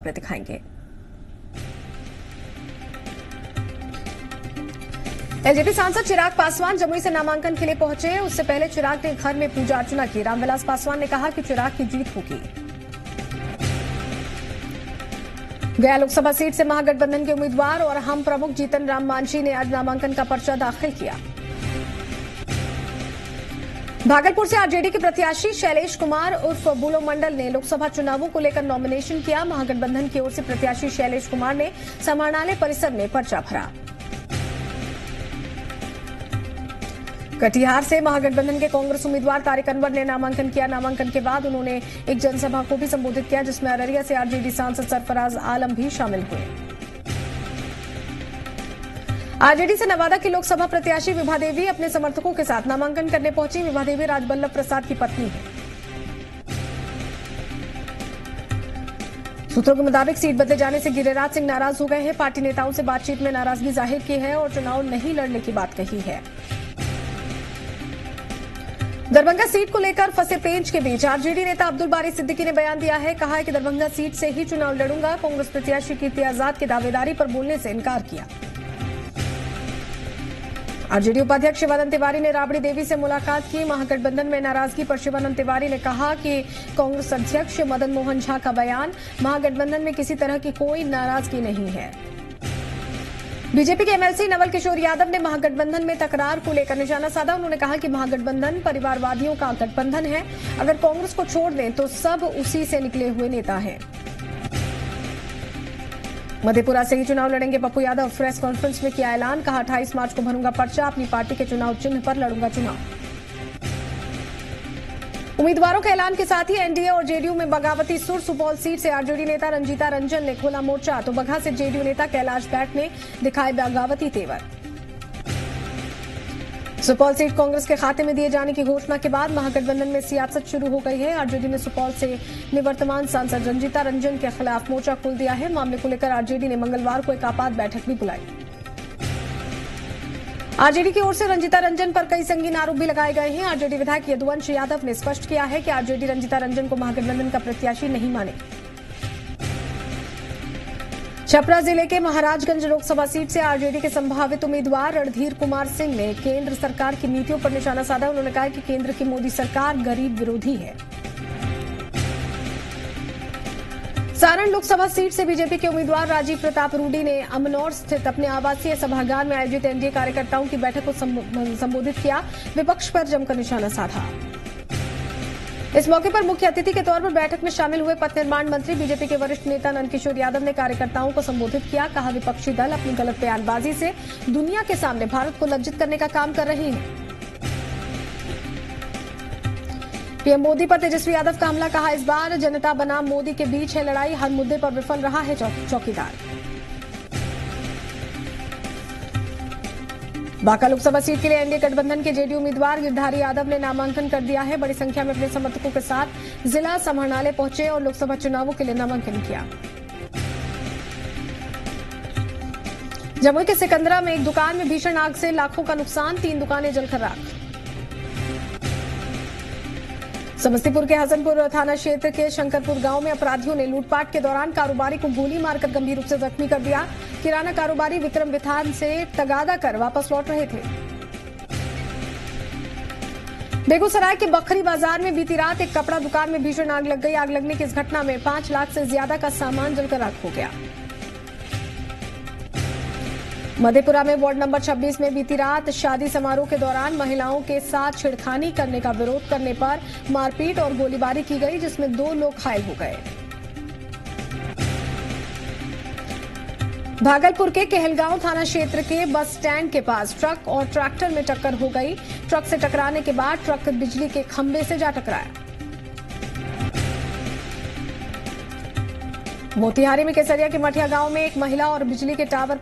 में दिखाएंगे। एलजेपी सांसद चिराग पासवान जमुई से नामांकन के लिए पहुंचे। उससे पहले चिराग ने घर में पूजा अर्चना की। रामविलास पासवान ने कहा कि चिराग की जीत होगी। गया लोकसभा सीट से महागठबंधन के उम्मीदवार और हम प्रमुख जीतन राम मांझी ने आज नामांकन का पर्चा दाखिल किया। भागलपुर से आरजेडी के प्रत्याशी शैलेश कुमार उर्फ बुलो मंडल ने लोकसभा चुनावों को लेकर नॉमिनेशन किया। महागठबंधन की ओर से प्रत्याशी शैलेश कुमार ने समाहरणालय परिसर में पर्चा भरा। कटिहार से महागठबंधन के कांग्रेस उम्मीदवार तारिक अनवर ने नामांकन किया। नामांकन के बाद उन्होंने एक जनसभा को भी संबोधित किया, जिसमें अररिया से आरजेडी सांसद सरफराज आलम भी शामिल हुए। आरजेडी से नवादा की लोकसभा प्रत्याशी विभा देवी अपने समर्थकों के साथ नामांकन करने पहुंची। विभा देवी राजबल्लभ प्रसाद की पत्नी है। सूत्रों के मुताबिक सीट बदले जाने से गिरिराज सिंह नाराज हो गए हैं। पार्टी नेताओं से बातचीत में नाराजगी जाहिर की है और चुनाव नहीं लड़ने की बात कही है। दरभंगा सीट को लेकर फंसे पेंच के बीच आरजेडी नेता अब्दुल बारी सिद्दीकी ने बयान दिया है। कहा है कि दरभंगा सीट से ही चुनाव लड़ूंगा। कांग्रेस प्रत्याशी कीर्ति आजाद की दावेदारी पर बोलने से इनकार किया। आरजेडी उपाध्यक्ष शिवानंद तिवारी ने राबड़ी देवी से मुलाकात की। महागठबंधन में नाराजगी पर शिवानंद तिवारी ने कहा कि कांग्रेस अध्यक्ष मदन मोहन झा का बयान, महागठबंधन में किसी तरह की कोई नाराजगी नहीं है। बीजेपी के एमएलसी नवल किशोर यादव ने महागठबंधन में तकरार को लेकर निशाना साधा। उन्होंने कहा कि महागठबंधन परिवारवादियों का गठबंधन है। अगर कांग्रेस को छोड़ दें तो सब उसी से निकले हुए नेता हैं। मधेपुरा से ही चुनाव लड़ेंगे पप्पू यादव। प्रेस कॉन्फ्रेंस में किया ऐलान। कहा 28 मार्च को भरूंगा पर्चा। अपनी पार्टी के चुनाव चिन्ह पर लड़ूंगा चुनाव। उम्मीदवारों के ऐलान के साथ ही एनडीए और जेडीयू में बगावती सुर। सुपौल सीट से आरजेडी नेता रंजीता रंजन ने खोला मोर्चा, तो बगहा से जेडीयू नेता कैलाश बैठ ने दिखाए बगावती तेवर। सुपौल सीट कांग्रेस के खाते में दिए जाने की घोषणा के बाद महागठबंधन में सियासत शुरू हो गई है। आरजेडी ने सुपौल से निवर्तमान सांसद रंजीता रंजन के खिलाफ मोर्चा खोल दिया है। मामले को लेकर आरजेडी ने मंगलवार को एक आपात बैठक भी बुलाई। आरजेडी की ओर से रंजीता रंजन पर कई संगीन आरोप भी लगाए गए हैं। आरजेडी विधायक यदुवंश यादव ने स्पष्ट किया है कि आरजेडी रंजीता रंजन को महागठबंधन का प्रत्याशी नहीं मानेगी। छपरा जिले के महाराजगंज लोकसभा सीट से आरजेडी के संभावित उम्मीदवार रणधीर कुमार सिंह ने केंद्र सरकार की नीतियों पर निशाना साधा। उन्होंने कहा कि केंद्र की मोदी सरकार गरीब विरोधी है। सारण लोकसभा सीट से बीजेपी के उम्मीदवार राजीव प्रताप रूडी ने अमनौर स्थित अपने आवासीय सभागार में आयोजित एनडीए कार्यकर्ताओं की बैठक को संबोधित किया। विपक्ष पर जमकर निशाना साधा। इस मौके पर मुख्य अतिथि के तौर पर बैठक में शामिल हुए पथ निर्माण मंत्री बीजेपी के वरिष्ठ नेता नंदकिशोर यादव ने कार्यकर्ताओं को संबोधित किया। कहा विपक्षी दल अपनी गलत बयानबाजी से दुनिया के सामने भारत को लज्जित करने का काम कर रहे हैं। पीएम मोदी पर तेजस्वी यादव का हमला। कहा इस बार जनता बनाम मोदी के बीच है लड़ाई। हर मुद्दे पर विफल रहा है चौकीदार। बांका लोकसभा सीट के लिए एनडीए गठबंधन के जेडीयू उम्मीदवार गिरधारी यादव ने नामांकन कर दिया है। बड़ी संख्या में अपने समर्थकों के साथ जिला समाहरणालय पहुंचे और लोकसभा चुनावों के लिए नामांकन किया। जमुई के सिकंदरा में एक दुकान में भीषण आग से लाखों का नुकसान। 3 दुकानें जलकर राख। समस्तीपुर के हसनपुर थाना क्षेत्र के शंकरपुर गांव में अपराधियों ने लूटपाट के दौरान कारोबारी को गोली मारकर गंभीर रूप से जख्मी कर दिया। किराना कारोबारी विक्रम विथान से तगादा कर वापस लौट रहे थे। बेगूसराय के बखरी बाजार में बीती रात एक कपड़ा दुकान में भीषण आग लग गई। आग लगने की इस घटना में 5 लाख से ज्यादा का सामान जलकर राख हो गया। मधेपुरा में वार्ड नंबर 26 में बीती रात शादी समारोह के दौरान महिलाओं के साथ छेड़खानी करने का विरोध करने पर मारपीट और गोलीबारी की गई, जिसमें 2 लोग घायल हो गए। भागलपुर के कहलगांव थाना क्षेत्र के बस स्टैंड के पास ट्रक और ट्रैक्टर में टक्कर हो गई। ट्रक से टकराने के बाद ट्रक बिजली के खंभे से जा टकराया। मोतिहारी में केसरिया के मठिया गांव में एक महिला बिजली के टावर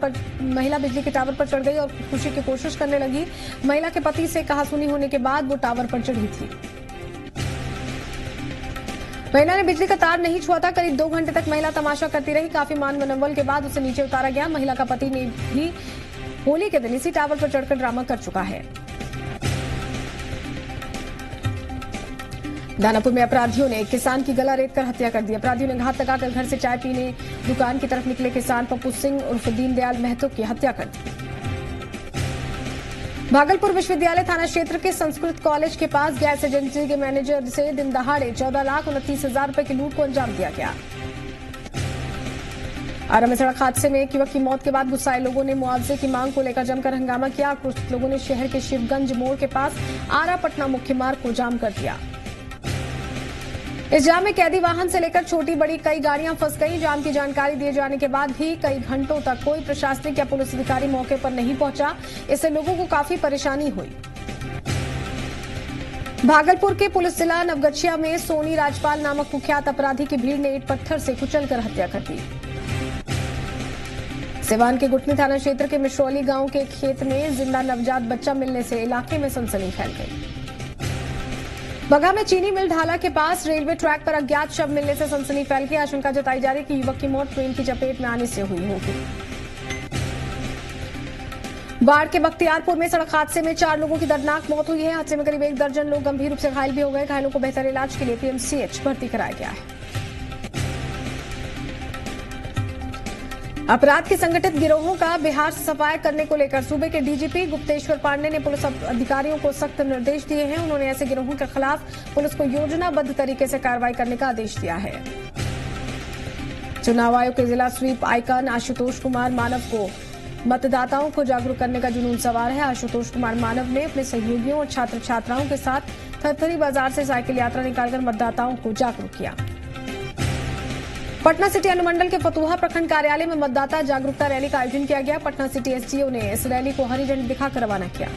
पर चढ़ गई और खुदकुशी की कोशिश करने लगी। महिला के पति से कहासुनी होने के बाद वो टावर पर चढ़ी थी। महिला ने बिजली का तार नहीं छुआ था। करीब 2 घंटे तक महिला तमाशा करती रही। काफी मान मनोबल के बाद उसे नीचे उतारा गया। महिला का पति ने भी होली के दिन इसी टावर पर चढ़कर ड्रामा कर चुका है। दानापुर में अपराधियों ने एक किसान की गला रेत कर हत्या कर दी। अपराधियों ने घात लगाकर घर से चाय पीने दुकान की तरफ निकले किसान पप्पू सिंह उर्फ दीनदयाल महतो की हत्या कर दी। भागलपुर विश्वविद्यालय थाना क्षेत्र के संस्कृत कॉलेज के पास गैस एजेंसी के मैनेजर से दिन दहाड़े 14,29,000 रुपए की लूट को अंजाम दिया गया। आरा में सड़क हादसे में एक युवक की मौत के बाद गुस्साए लोगों ने मुआवजे की मांग को लेकर जमकर हंगामा किया। कुछ लोगों ने शहर के शिवगंज मोड़ के पास आरा पटना मुख्य मार्ग को जाम कर दिया। इस जाम में कैदी वाहन से लेकर छोटी बड़ी कई गाड़ियां फंस गई। जाम की जानकारी दिए जाने के बाद भी कई घंटों तक कोई प्रशासनिक या पुलिस अधिकारी मौके पर नहीं पहुंचा। इससे लोगों को काफी परेशानी हुई। भागलपुर के पुलिस जिला नवगछिया में सोनी राजपाल नामक कुख्यात अपराधी की भीड़ ने ईंट पत्थर से कुचलकर हत्या कर दी। सिवान के गुटनी थाना क्षेत्र के मिश्रौली गांव के खेत में जिंदा नवजात बच्चा मिलने से इलाके में सनसनी फैल गई। बगहा में चीनी मिल ढाला के पास रेलवे ट्रैक पर अज्ञात शव मिलने से सनसनी फैल गई। आशंका जताई जा रही कि युवक की मौत ट्रेन की चपेट में आने से हुई होगी। बाढ़ के बख्तियारपुर में सड़क हादसे में 4 लोगों की दर्दनाक मौत हुई है। हादसे में करीब 1 दर्जन लोग गंभीर रूप से घायल भी हो गए। घायलों को बेहतर इलाज के लिए पीएमसीएच भर्ती कराया गया है। अपराध के संगठित गिरोहों का बिहार से सफाया करने को लेकर सूबे के डीजीपी गुप्तेश्वर पांडे ने पुलिस अधिकारियों को सख्त निर्देश दिए हैं। उन्होंने ऐसे गिरोहों के खिलाफ पुलिस को योजनाबद्ध तरीके से कार्रवाई करने का आदेश दिया है। चुनाव आयोग के जिला स्वीप आइकन आशुतोष कुमार मानव को मतदाताओं को जागरूक करने का जुनून सवार है। आशुतोष कुमार मानव ने अपने सहयोगियों और छात्र छात्राओं के साथ थरथरी बाजार से साइकिल यात्रा निकालकर मतदाताओं को जागरूक किया। पटना सिटी अनुमंडल के फतुहा प्रखंड कार्यालय में मतदाता जागरूकता रैली का आयोजन किया गया। पटना सिटी एसडीओ ने इस रैली को हरी झंडी दिखाकर रवाना किया।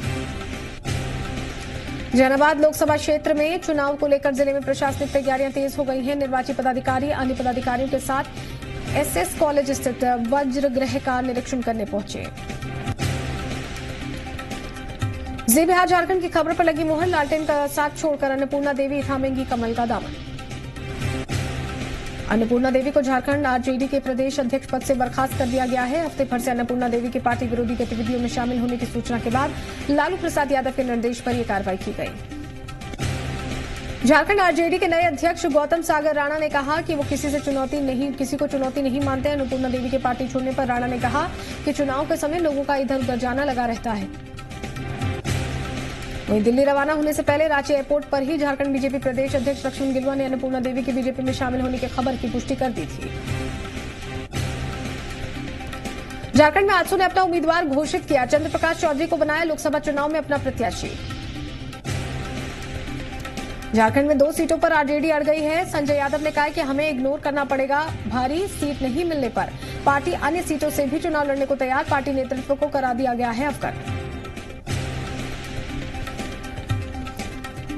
जहानाबाद लोकसभा क्षेत्र में चुनाव को लेकर जिले में प्रशासनिक तैयारियां तेज हो गई हैं। निर्वाची पदाधिकारी अन्य पदाधिकारियों के साथ एसएस कॉलेज स्थित वज्रगृह का निरीक्षण करने पहुंचे। जी बिहार झारखंड की खबर पर लगी मुहर। लालटेन का साथ छोड़कर अन्नपूर्णा देवी थामेंगी कमल का दामन। अन्नपूर्णा देवी को झारखंड आरजेडी के प्रदेश अध्यक्ष पद से बर्खास्त कर दिया गया है। हफ्ते भर से अन्नपूर्णा देवी की पार्टी विरोधी गतिविधियों में शामिल होने की सूचना के बाद लालू प्रसाद यादव के निर्देश पर यह कार्रवाई की गई। झारखंड आरजेडी के नए अध्यक्ष गौतम सागर राणा ने कहा कि वो किसी को चुनौती नहीं मानते। अन्नपूर्णा देवी की पार्टी छोड़ने पर राणा ने कहा कि चुनाव के समय लोगों का इधर उधर जाना लगा रहता है। वहीं दिल्ली रवाना होने से पहले रांची एयरपोर्ट पर ही झारखंड बीजेपी प्रदेश अध्यक्ष लक्ष्मण गिलुआ ने अन्नपूर्णा देवी की बीजेपी में शामिल होने की खबर की पुष्टि कर दी थी। झारखंड में आजसू ने अपना उम्मीदवार घोषित किया। चंद्र प्रकाश चौधरी को बनाया लोकसभा चुनाव में अपना प्रत्याशी। झारखंड में 2 सीटों पर आरजेडी अड़ गई है। संजय यादव ने कहा कि हमें इग्नोर करना पड़ेगा। भारी सीट नहीं मिलने पर पार्टी अन्य सीटों से भी चुनाव लड़ने को तैयार। पार्टी नेतृत्व को करा दिया गया है अवगत।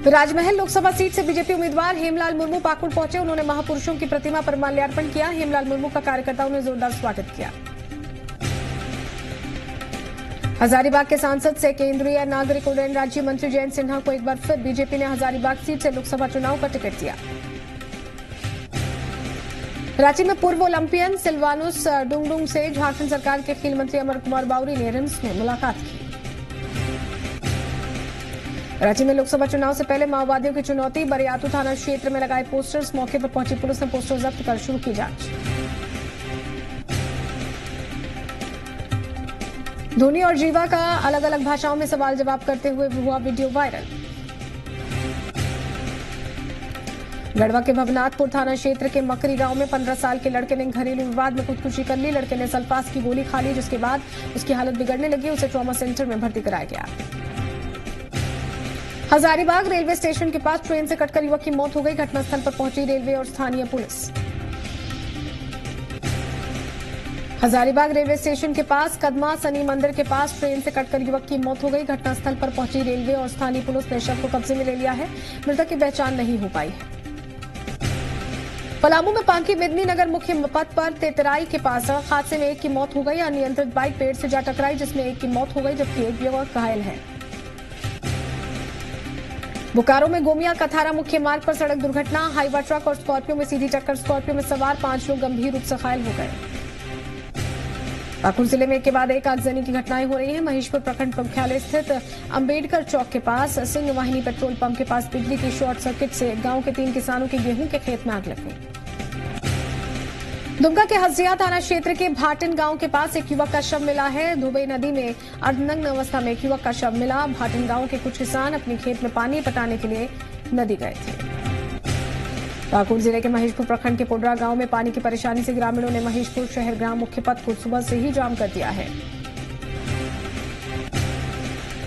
राजमहल लोकसभा सीट से बीजेपी उम्मीदवार हेमलाल मुर्मू पाकुड़ पहुंचे। उन्होंने महापुरुषों की प्रतिमा पर माल्यार्पण किया। हेमलाल मुर्मू का कार्यकर्ताओं ने जोरदार स्वागत किया। हजारीबाग के सांसद से केंद्रीय नागरिक उड्डयन राज्य मंत्री जयंत सिन्हा को एक बार फिर बीजेपी ने हजारीबाग सीट से लोकसभा चुनाव का टिकट दिया। रांची में पूर्व ओलंपियन सिल्वानुस डुंगडुंग से झारखंड सरकार के खेल मंत्री अमर कुमार बावरी ने रिम्स में मुलाकात की। रांची में लोकसभा चुनाव से पहले माओवादियों की चुनौती। बरियातू थाना क्षेत्र में लगाए पोस्टर्स। मौके पर पहुंची पुलिस ने पोस्टर जब्त कर शुरू की जांच। धोनी और जीवा का अलग अलग भाषाओं में सवाल जवाब करते हुए हुआ वीडियो वायरल। गढ़वा के भवनाथपुर थाना क्षेत्र के मकरी गांव में 15 साल के लड़के ने घरेलू विवाद में खुदकुशी कर ली। लड़के ने सल्फास की गोली खा ली, जिसके बाद उसकी हालत बिगड़ने लगी। उसे ट्रॉमा सेंटर में भर्ती कराया गया। हजारीबाग रेलवे स्टेशन के पास ट्रेन से कटकर युवक की मौत हो गई। घटनास्थल पर पहुंची रेलवे और स्थानीय पुलिस। हजारीबाग रेलवे स्टेशन के पास कदमा शनि मंदिर के पास ट्रेन से कटकर युवक की मौत हो गई। घटनास्थल पर पहुंची रेलवे और स्थानीय पुलिस ने शव को कब्जे में ले लिया है। मृतक की पहचान नहीं हो पाई है। पलामू में पांकी मेदिनीनगर मुख्य पथ पर तेतराई के पास हादसे में एक की मौत हो गई। अनियंत्रित बाइक पेड़ से जा टकराई, जिसमें एक की मौत हो गई जबकि एक युवक घायल है। बोकारो में गोमिया कथारा मुख्य मार्ग पर सड़क दुर्घटना। हाईवा ट्रक और स्कॉर्पियो में सीधी टक्कर। स्कॉर्पियो में सवार 5 लोग गंभीर रूप से घायल हो गए। पाकुड़ जिले में एक के बाद एक आगजनी की घटनाएं हो रही हैं। महेशपुर प्रखंड मुख्यालय स्थित अंबेडकर चौक के पास सिंह वाहिनी पेट्रोल पंप के पास बिजली की शॉर्ट सर्किट से गांव के 3 किसानों के गेहूं के खेत में आग लग गई। दुमका के हजिया थाना क्षेत्र के भाटिन गांव के पास एक युवक का शव मिला है। धुबई नदी में अर्धनग्न अवस्था में एक युवक का शव मिला। भाटिन गांव के कुछ किसान अपने खेत में पानी पटाने के लिए नदी गए थे। पाकुड़ जिले के महेशपुर प्रखंड के पोडरा गांव में पानी की परेशानी से ग्रामीणों ने महेशपुर शहर ग्राम मुख्य पथ को सुबह से ही जाम कर दिया है।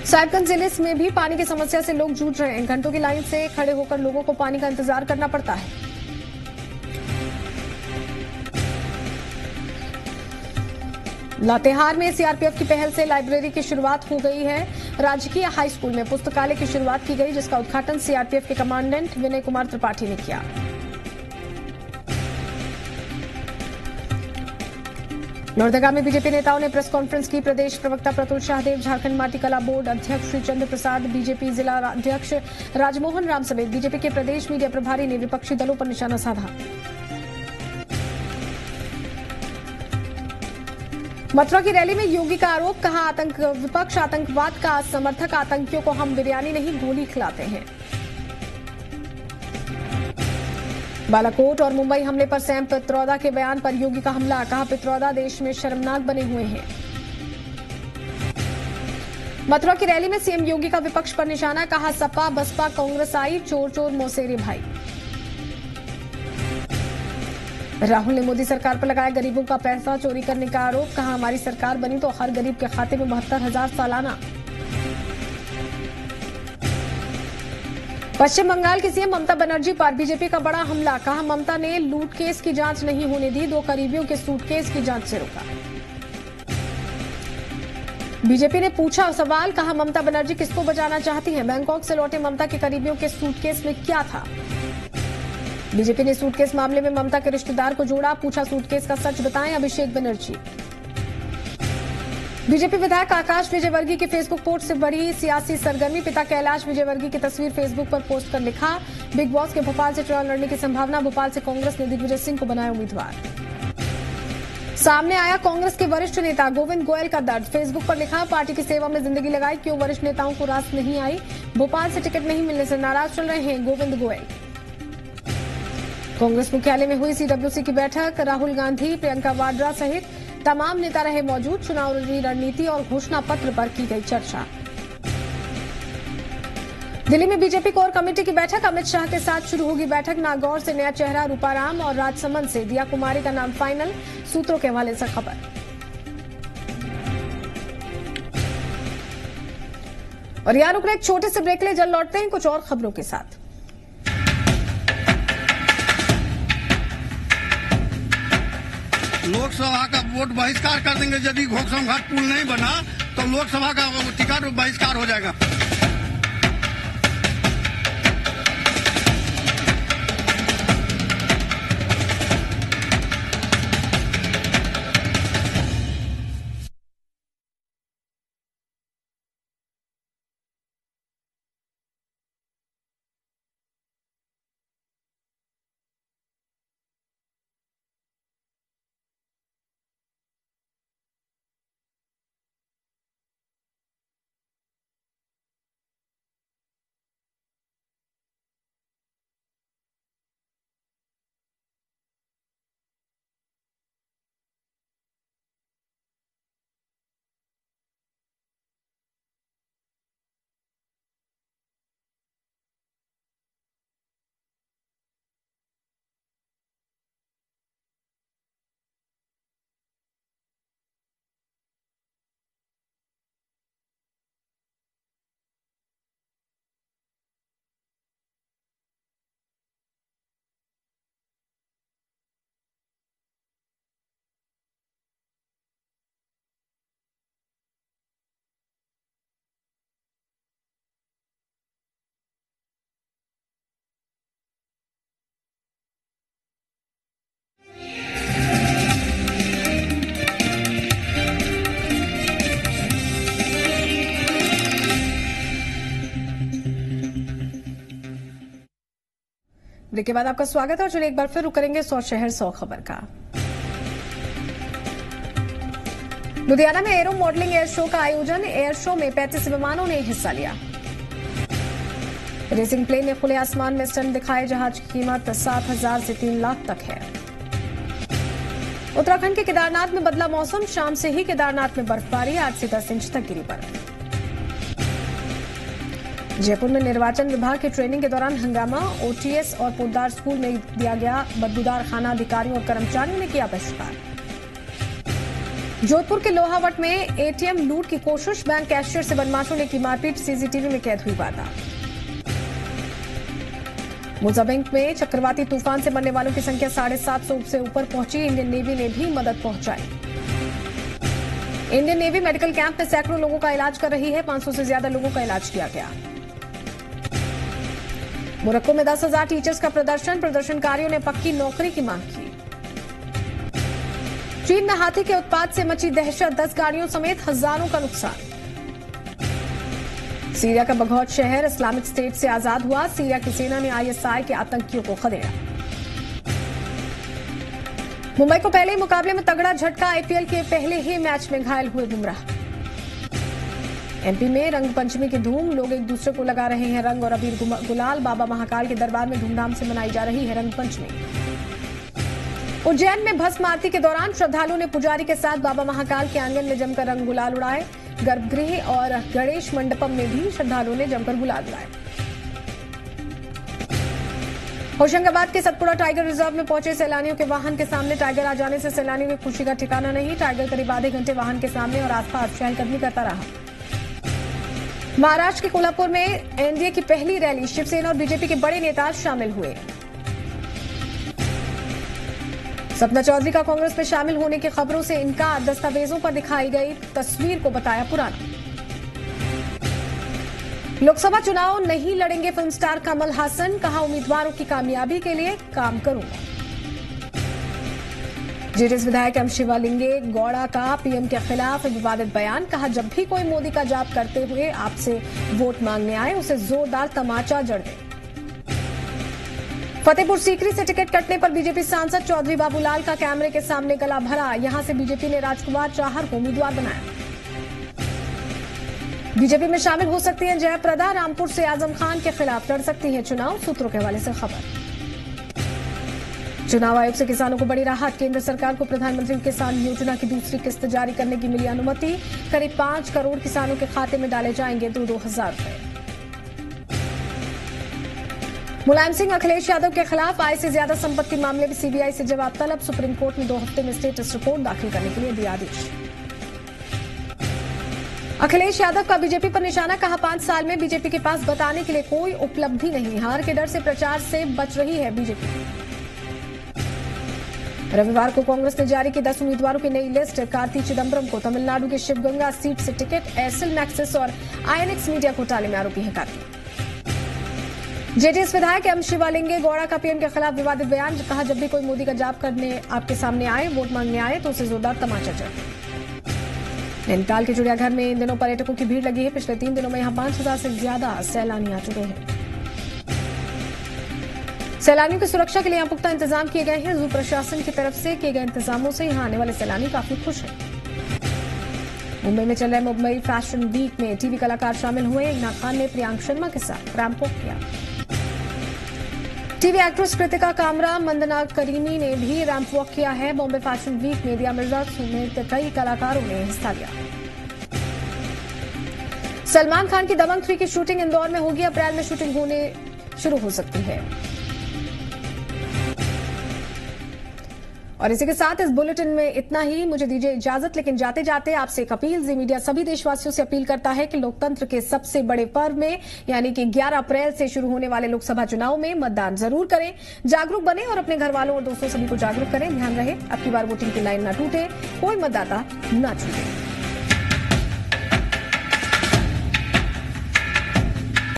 साहिबगंज जिले में भी पानी की समस्या से लोग जूझ रहे हैं। घंटों की लाइन से खड़े होकर लोगों को पानी का इंतजार करना पड़ता है। लातेहार में सीआरपीएफ की पहल से लाइब्रेरी की शुरुआत हो गई है। राजकीय हाई स्कूल में पुस्तकालय की शुरुआत की गई, जिसका उद्घाटन सीआरपीएफ के कमांडेंट विनय कुमार त्रिपाठी ने किया। लोहरदगा में बीजेपी नेताओं ने प्रेस कॉन्फ्रेंस की। प्रदेश प्रवक्ता प्रतुल शाहदेव, झारखंड माटी कला बोर्ड अध्यक्ष श्री चंद्र प्रसाद, बीजेपी जिला अध्यक्ष राजमोहन राम समेत बीजेपी के प्रदेश मीडिया प्रभारी ने विपक्षी दलों पर निशाना साधा। मथुरा की रैली में योगी का आरोप, कहा विपक्ष आतंकवाद का समर्थक, आतंकियों को हम बिरयानी नहीं गोली खिलाते हैं। बालाकोट और मुंबई हमले पर सैम पित्रोदा के बयान पर योगी का हमला, कहा पित्रोदा देश में शर्मनाक बने हुए हैं। मथुरा की रैली में सीएम योगी का विपक्ष पर निशाना, कहा सपा बसपा कांग्रेस आई, चोर चोर मौसेरे भाई। राहुल ने मोदी सरकार पर लगाया गरीबों का पैसा चोरी करने का आरोप, कहा हमारी सरकार बनी तो हर गरीब के खाते में 72,000 सालाना। पश्चिम बंगाल की सीएम ममता बनर्जी पर बीजेपी का बड़ा हमला, कहा ममता ने लूट केस की जांच नहीं होने दी, 2 करीबियों के सूटकेस की जांच से रोका। बीजेपी ने पूछा सवाल, कहा ममता बनर्जी किसको बचाना चाहती हैं? बैंकॉक से लौटे ममता के करीबियों के सूटकेस में क्या था? बीजेपी ने सूटकेस मामले में ममता के रिश्तेदार को जोड़ा, पूछा सूटकेस का सच बताएं अभिषेक बनर्जी। बीजेपी विधायक आकाश विजयवर्गीय की फेसबुक पोस्ट से बढ़ी सियासी सरगर्मी, पिता कैलाश विजयवर्गीय की तस्वीर फेसबुक पर पोस्ट कर लिखा, बिग बॉस के भोपाल से चुनाव लड़ने की संभावना, भोपाल से कांग्रेस ने दिग्विजय सिंह को बनाया उम्मीदवार। सामने आया कांग्रेस के वरिष्ठ नेता गोविंद गोयल का दर्द, फेसबुक पर लिखा पार्टी की सेवा में जिंदगी लगाई, क्यों वरिष्ठ नेताओं को रास नहीं आई, भोपाल से टिकट नहीं मिलने से नाराज चल रहे हैं गोविंद गोयल। कांग्रेस मुख्यालय में हुई सीडब्ल्यूसी की बैठक, राहुल गांधी प्रियंका वाड्रा सहित तमाम नेता रहे मौजूद, चुनावी रणनीति और घोषणा पत्र पर की गई चर्चा। दिल्ली में बीजेपी कोर कमेटी की बैठक, अमित शाह के साथ शुरू होगी बैठक, नागौर से नया चेहरा रूपाराम और राजसमंद से दिया कुमारी का नाम फाइनल, सूत्रों के हवाले से खबर। और यहां रुक रहे एक छोटे से ब्रेक ले, जल्द लौटते हैं कुछ और खबरों के साथ। लोकसभा का वोट बहिष्कार कर देंगे यदि घोकसम घाट पुल नहीं बना तो लोकसभा का टिकट बहिष्कार हो जाएगा। ब्रेक के बाद आपका स्वागत है और चलिए एक बार फिर रुक करेंगे 100 शहर 100 खबर का। लुधियाना में एरो मॉडलिंग एयर शो का आयोजन। एयर शो में 35 विमानों ने हिस्सा लिया। रेसिंग प्लेन ने खुले आसमान में स्टंट दिखाए। जहाज की कीमत 7,000 से 3 लाख तक है। उत्तराखंड के केदारनाथ में बदला मौसम। शाम से ही केदारनाथ में बर्फबारी। 8 से 10 इंच तक गिरी बर्फ। जयपुर में निर्वाचन विभाग की ट्रेनिंग के दौरान हंगामा। ओटीएस और पोद्दार स्कूल में दिया गया बदबूदार खाना। अधिकारियों और कर्मचारियों ने किया बहिष्कार। जोधपुर के लोहावट में एटीएम लूट की कोशिश। बैंक कैशियर से बदमाशों ने की मारपीट। सीसीटीवी में कैद हुई वारदात। मोजाम्बिक में चक्रवाती तूफान से मरने वालों की संख्या 750 से ऊपर पहुंची। इंडियन नेवी ने भी मदद पहुंचाई। इंडियन नेवी मेडिकल कैंप में सैकड़ों लोगों का इलाज कर रही है। 500 से ज्यादा लोगों का इलाज किया गया। मोरक्को में 10,000 टीचर्स का प्रदर्शन। प्रदर्शनकारियों ने पक्की नौकरी की मांग की। चीन में हाथी के उत्पात से मची दहशत। 10 गाड़ियों समेत हजारों का नुकसान। सीरिया का बघौत शहर इस्लामिक स्टेट से आजाद हुआ। सीरिया की सेना ने आईएसआई के आतंकियों को खदेड़ा। मुंबई को पहले ही मुकाबले में तगड़ा झटका। आईपीएल के पहले ही मैच में घायल हुए बुमराह। एमपी में रंग पंचमी की धूम। लोग एक दूसरे को लगा रहे हैं रंग और अबीर गुलाल। बाबा महाकाल के दरबार में धूमधाम से मनाई जा रही है रंग पंचमी। उज्जैन में भस्म आरती के दौरान श्रद्धालुओं ने पुजारी के साथ बाबा महाकाल के आंगन में जमकर रंग गुलाल उड़ाए। गर्भगृह और गणेश मंडपम में भी श्रद्धालुओं ने जमकर गुलाल उड़ाए। होशंगाबाद के सतपुड़ा टाइगर रिजर्व में पहुंचे सैलानियों के वाहन के सामने टाइगर आ जाने से सैलानियों की खुशी का ठिकाना नहीं। टाइगर करीब आधे घंटे वाहन के सामने और आसपास चहलकदमी करता रहा। महाराष्ट्र के कोल्हापुर में एनडीए की पहली रैली। शिवसेना और बीजेपी के बड़े नेता शामिल हुए। सपना चौधरी का कांग्रेस में शामिल होने की खबरों से इनकार। दस्तावेजों पर दिखाई गई तस्वीर को बताया पुराना। लोकसभा चुनाव नहीं लड़ेंगे फिल्म स्टार कमल हासन। कहा उम्मीदवारों की कामयाबी के लिए काम करूंगा। जेडीएस विधायक एम शिवलिंगे गौड़ा का पीएम के खिलाफ विवादित बयान। कहा जब भी कोई मोदी का जाप करते हुए आपसे वोट मांगने आए उसे जोरदार तमाचा जड़ दे। फतेहपुर सीकरी से टिकट कटने पर बीजेपी सांसद चौधरी बाबूलाल का कैमरे के सामने गला भरा। यहां से बीजेपी ने राजकुमार चाहर को उम्मीदवार बनाया। बीजेपी में शामिल हो सकती हैं जयप्रदा। रामपुर से आजम खान के खिलाफ लड़ सकती हैं चुनाव। सूत्रों के हवाले से खबर। चुनाव आयोग से किसानों को बड़ी राहत। केंद्र सरकार को प्रधानमंत्री किसान योजना की दूसरी किस्त जारी करने की मिली अनुमति। करीब 5 करोड़ किसानों के खाते में डाले जाएंगे 2-2 हजार रुपए। मुलायम सिंह अखिलेश यादव के खिलाफ आय से ज्यादा संपत्ति मामले में सीबीआई से जवाब तलब। सुप्रीम कोर्ट ने 2 हफ्ते में स्टेटस रिपोर्ट दाखिल करने के लिए दिया आदेश। अखिलेश यादव का बीजेपी पर निशाना। कहा 5 साल में बीजेपी के पास बताने के लिए कोई उपलब्धि नहीं। हार के डर से प्रचार से बच रही है बीजेपी। रविवार को कांग्रेस ने जारी की 10 उम्मीदवारों की नई लिस्ट। कार्ति चिदम्बरम को तमिलनाडु के शिवगंगा सीट से टिकट। एयरसेल मैक्सिस और आईएनएक्स मीडिया घोटाले में आरोपी है कार्ति। जेडीएस विधायक एम शिवलिंगे गौड़ा का पीएम के खिलाफ विवादित बयान। कहा जब भी कोई मोदी का जाप करने आपके सामने आए वोट मांगने आए तो उसे जोरदार तमाचा जड़े। नैनीताल के चिड़ियाघर में इन दिनों पर्यटकों की भीड़ लगी है। पिछले 3 दिनों में यहां 5,000 से ज्यादा सैलानी आ चुके हैं। सैलानियों की सुरक्षा के लिए यहां पुख्ता इंतजाम किए गए हैं। जू प्रशासन की तरफ से किए गए इंतजामों से यहां आने वाले सैलानी काफी खुश हैं। मुंबई में चल रहे मुंबई फैशन वीक में टीवी कलाकार शामिल हुए। इना खान ने प्रियांक शर्मा के साथ रैंप वॉक किया। TV actress Kritika Kamra, Mandana Karimi ने भी रैंप वॉक किया है। बॉम्बे फैशन वीक में दिया मिर्जा समेत कई कलाकारों ने हिस्सा लिया। सलमान खान की दबंग 3 की शूटिंग इंदौर में होगी। अप्रैल में शूटिंग होने शुरू हो सकती है। और इसी के साथ इस बुलेटिन में इतना ही। मुझे दीजिए इजाजत, लेकिन जाते जाते आपसे एक अपील। जी मीडिया सभी देशवासियों से अपील करता है कि लोकतंत्र के सबसे बड़े पर्व में यानी कि 11 अप्रैल से शुरू होने वाले लोकसभा चुनाव में मतदान जरूर करें। जागरूक बने और अपने घर वालों और दोस्तों सभी को जागरूक करें। ध्यान रहे अब की बार वोटिंग की लाइन न टूटे, कोई मतदाता न छूटे।